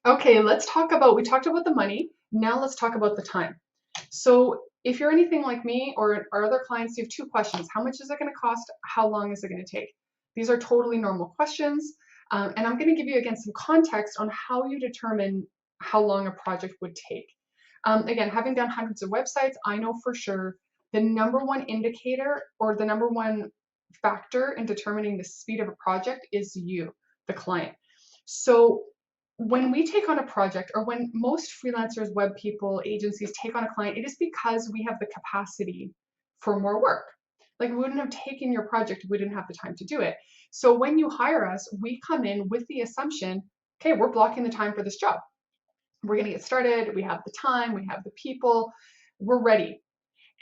Okay, let's talk about, we talked about the money. Now let's talk about the time. So if you're anything like me or our other clients, you have two questions. How much is it going to cost? How long is it going to take? These are totally normal questions. And I'm going to give you again some context on how you determine how long a project would take. Again, having done hundreds of websites, I know for sure the number one indicator or the number one factor in determining the speed of a project is you, the client. So when we take on a project, or when most freelancers, web people, agencies take on a client, it is because we have the capacity for more work. Like, we wouldn't have taken your project if we didn't have the time to do it. So when you hire us, we come in with the assumption, okay, we're blocking the time for this job. We're going to get started. We have the time, we have the people, we're ready.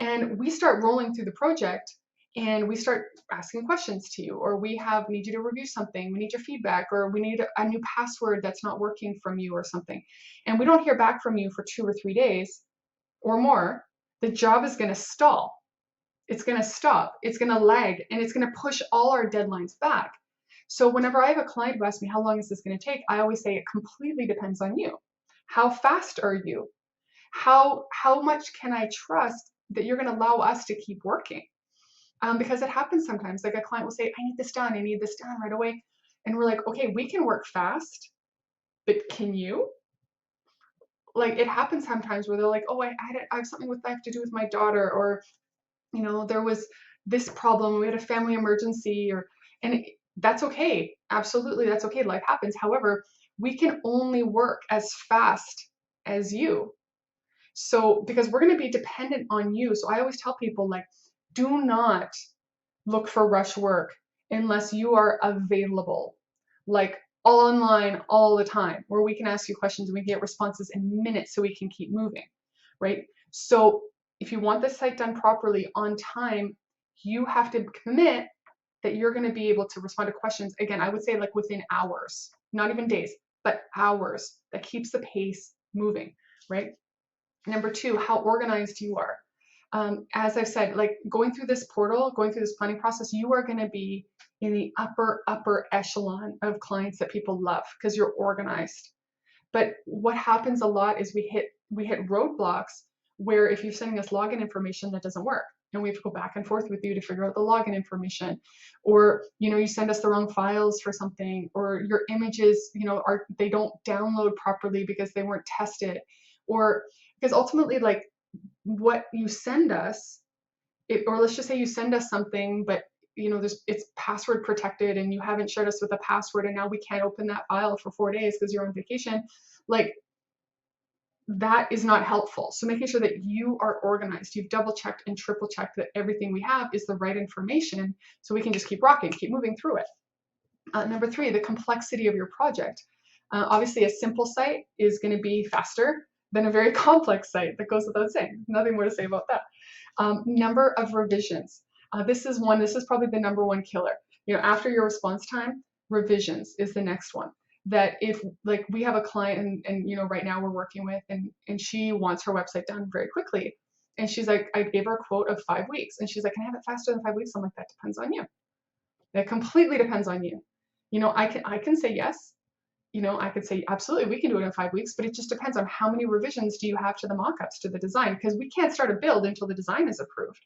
And we start rolling through the project and we start asking questions to you, or we need you to review something, we need your feedback, or we need a new password that's not working from you or something. And we don't hear back from you for 2 or 3 days or more. The job is going to stall. It's going to stop. It's going to lag, and it's going to push all our deadlines back. So whenever I have a client who asks me, how long is this going to take? I always say it completely depends on you. How fast are you? How much can I trust that you're going to allow us to keep working? Because it happens sometimes. Like, a client will say, I need this done right away. And we're like, okay, we can work fast, but can you? Like, it happens sometimes where they're like, oh, I have something I have to do with my daughter, or, there was this problem, we had a family emergency, and that's okay. Absolutely, that's okay. Life happens. However, we can only work as fast as you. So, because we're going to be dependent on you. So I always tell people, like, do not look for rush work unless you are available, like online all the time, where we can ask you questions and we can get responses in minutes so we can keep moving, right? So if you want this site done properly on time, you have to commit that you're going to be able to respond to questions. Again, I would say like within hours, not even days, but hours. That keeps the pace moving, right? Number two, how organized you are. As I've said, like, going through this portal, going through this planning process, you are going to be in the upper echelon of clients that people love because you're organized. But what happens a lot is we hit roadblocks where if you're sending us login information, that doesn't work. And we have to go back and forth with you to figure out the login information. Or, you send us the wrong files for something, or your images, they don't download properly because they weren't tested. Or because ultimately, like, what you send us, or let's just say you send us something, but it's password protected and you haven't shared us with a password, and now we can't open that file for 4 days because you're on vacation. Like, that is not helpful. So making sure that you are organized, you've double checked and triple checked that everything we have is the right information, so we can just keep rocking, keep moving through it. Number three, the complexity of your project. Obviously, a simple site is going to be faster than a very complex site. That goes without saying. Nothing more to say about that. Number of revisions. This is probably the number one killer. After your response time, revisions is the next one. That if, like, we have a client and right now we're working with, and she wants her website done very quickly. And she's like, I gave her a quote of 5 weeks. And she's like, can I have it faster than 5 weeks? I'm like, that depends on you. That completely depends on you. I can say yes. I could say, absolutely, we can do it in 5 weeks, but it just depends on how many revisions do you have to the mockups, to the design, because we can't start a build until the design is approved,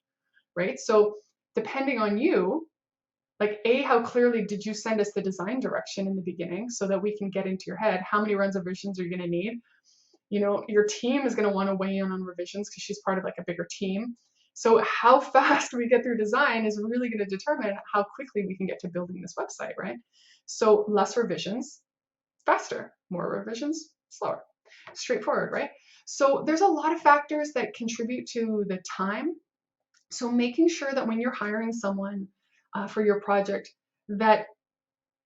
right? So depending on you, like, how clearly did you send us the design direction in the beginning so that we can get into your head? How many runs of revisions are you going to need? Your team is going to want to weigh in on revisions because she's part of like a bigger team. So how fast we get through design is really going to determine how quickly we can get to building this website, right? So less revisions, faster. More revisions, slower. Straightforward, right? So there's a lot of factors that contribute to the time. So making sure that when you're hiring someone for your project, that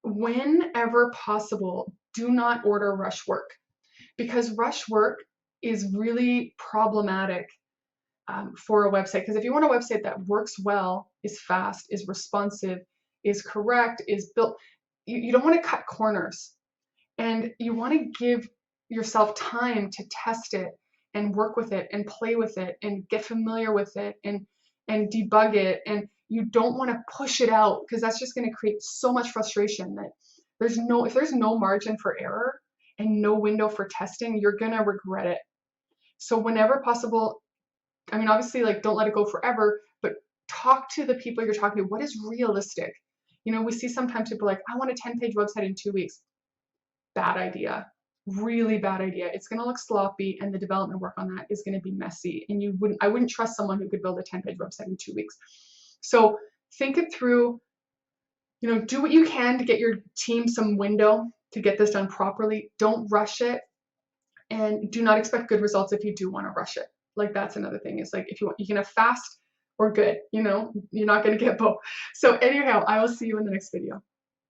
whenever possible, do not order rush work, because rush work is really problematic for a website. Because if you want a website that works well, is fast, is responsive, is correct, is built, you don't want to cut corners. And you want to give yourself time to test it and work with it and play with it and get familiar with it and debug it. And you don't want to push it out, because that's just going to create so much frustration that if there's no margin for error, and no window for testing, you're gonna regret it. So whenever possible, I mean, obviously, like, don't let it go forever, but talk to the people you're talking to. What is realistic? You know, we see sometimes people like, I want a 10-page website in 2 weeks. Bad idea. Really bad idea. It's going to look sloppy, and the development work on that is going to be messy. And I wouldn't trust someone who could build a 10-page website in 2 weeks. So think it through. You know, do what you can to get your team some window to get this done properly. Don't rush it, and do not expect good results if you do want to rush it. Like, that's another thing. It's like, if you want, you can have fast or good. You know, you're not going to get both. So anyhow, I will see you in the next video.